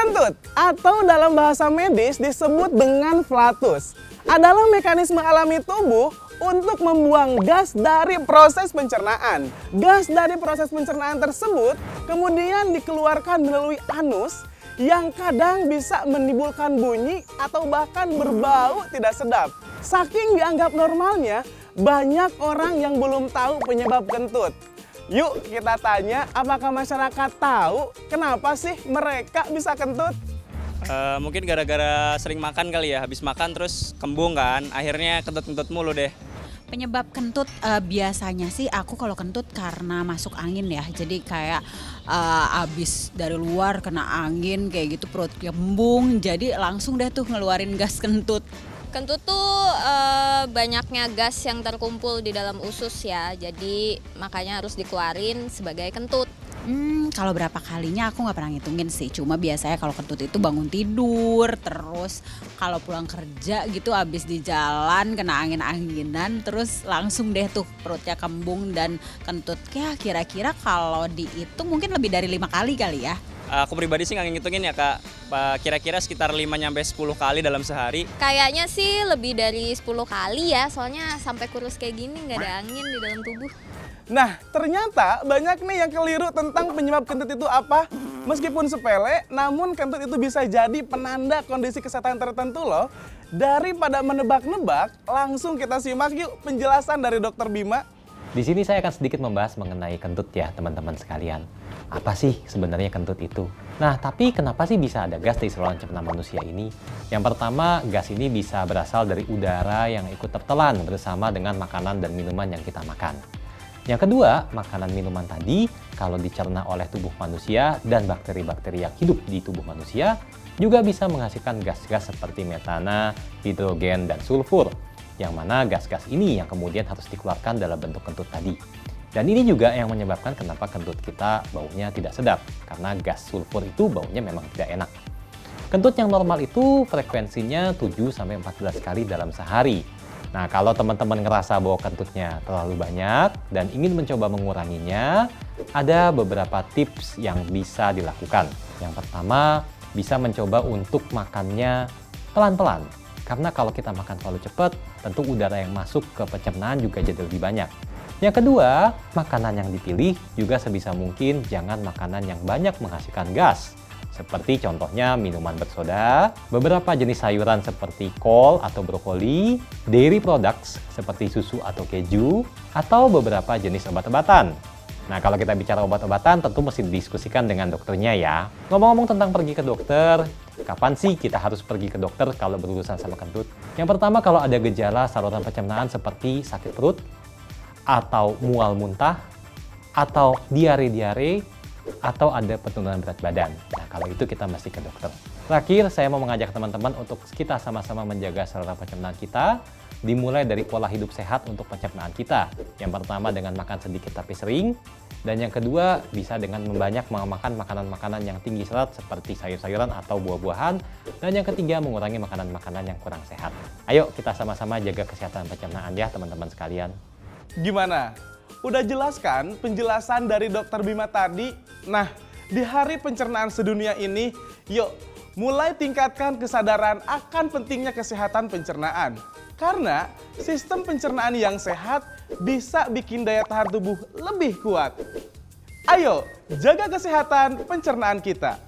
Kentut atau dalam bahasa medis disebut dengan flatus adalah mekanisme alami tubuh untuk membuang gas dari proses pencernaan. Gas dari proses pencernaan tersebut kemudian dikeluarkan melalui anus yang kadang bisa menimbulkan bunyi atau bahkan berbau tidak sedap. Saking dianggap normalnya, banyak orang yang belum tahu penyebab kentut. Yuk kita tanya, apakah masyarakat tahu kenapa sih mereka bisa kentut? Mungkin gara-gara sering makan kali ya, habis makan terus kembung kan, akhirnya kentut-kentut mulu deh. Penyebab kentut biasanya sih aku kalau kentut karena masuk angin ya. Jadi kayak abis dari luar kena angin kayak gitu perut kembung. Jadi langsung deh tuh ngeluarin gas kentut. Kentut tuh banyaknya gas yang terkumpul di dalam usus ya, jadi makanya harus dikeluarin sebagai kentut. Kalau berapa kalinya aku nggak pernah ngitungin sih. Cuma biasanya kalau kentut itu bangun tidur, terus kalau pulang kerja gitu abis di jalan kena angin-anginan, terus langsung deh tuh perutnya kembung dan kentut. Ya kira-kira kalau dihitung mungkin lebih dari 5 kali kali ya. Aku pribadi sih nggak ngitungin ya Kak, kira-kira sekitar 5-10 kali dalam sehari. Kayaknya sih lebih dari 10 kali ya, soalnya sampai kurus kayak gini nggak ada angin di dalam tubuh. Nah, ternyata banyak nih yang keliru tentang penyebab kentut itu apa. Meskipun sepele, namun kentut itu bisa jadi penanda kondisi kesehatan tertentu loh. Daripada menebak-nebak, langsung kita simak yuk penjelasan dari Dr. Bima. Di sini saya akan sedikit membahas mengenai kentut ya teman-teman sekalian. Apa sih sebenarnya kentut itu? Nah, tapi kenapa sih bisa ada gas di saluran cerna manusia ini? Yang pertama, gas ini bisa berasal dari udara yang ikut tertelan bersama dengan makanan dan minuman yang kita makan. Yang kedua, makanan minuman tadi kalau dicerna oleh tubuh manusia dan bakteri-bakteri yang hidup di tubuh manusia juga bisa menghasilkan gas-gas seperti metana, hidrogen, dan sulfur. Yang mana gas-gas ini yang kemudian harus dikeluarkan dalam bentuk kentut tadi. Dan ini juga yang menyebabkan kenapa kentut kita baunya tidak sedap, karena gas sulfur itu baunya memang tidak enak. Kentut yang normal itu frekuensinya 7-14 kali dalam sehari. Nah, kalau teman-teman ngerasa bahwa kentutnya terlalu banyak dan ingin mencoba menguranginya, ada beberapa tips yang bisa dilakukan. Yang pertama, bisa mencoba untuk makannya pelan-pelan. Karena kalau kita makan terlalu cepat, tentu udara yang masuk ke pencernaan juga jadi lebih banyak. Yang kedua, makanan yang dipilih juga sebisa mungkin jangan makanan yang banyak menghasilkan gas. Seperti contohnya minuman bersoda, beberapa jenis sayuran seperti kol atau brokoli, dairy products seperti susu atau keju, atau beberapa jenis obat-obatan. Nah, kalau kita bicara obat-obatan tentu mesti didiskusikan dengan dokternya ya. Ngomong-ngomong tentang pergi ke dokter, kapan sih kita harus pergi ke dokter kalau berurusan sama kentut? Yang pertama, kalau ada gejala saluran pencernaan seperti sakit perut, atau mual muntah, atau diare-diare, atau ada penurunan berat badan. Nah, kalau itu kita mesti ke dokter. Terakhir, saya mau mengajak teman-teman untuk kita sama-sama menjaga saluran pencernaan kita, dimulai dari pola hidup sehat untuk pencernaan kita. Yang pertama dengan makan sedikit tapi sering, dan yang kedua bisa dengan membanyak makan makanan-makanan yang tinggi serat seperti sayur-sayuran atau buah-buahan, dan yang ketiga mengurangi makanan-makanan yang kurang sehat. Ayo kita sama-sama jaga kesehatan pencernaan ya teman-teman sekalian. Gimana? Udah jelas kan penjelasan dari Dr. Bima tadi? Nah, di Hari Pencernaan Sedunia ini, yuk mulai tingkatkan kesadaran akan pentingnya kesehatan pencernaan. Karena sistem pencernaan yang sehat bisa bikin daya tahan tubuh lebih kuat. Ayo, jaga kesehatan pencernaan kita.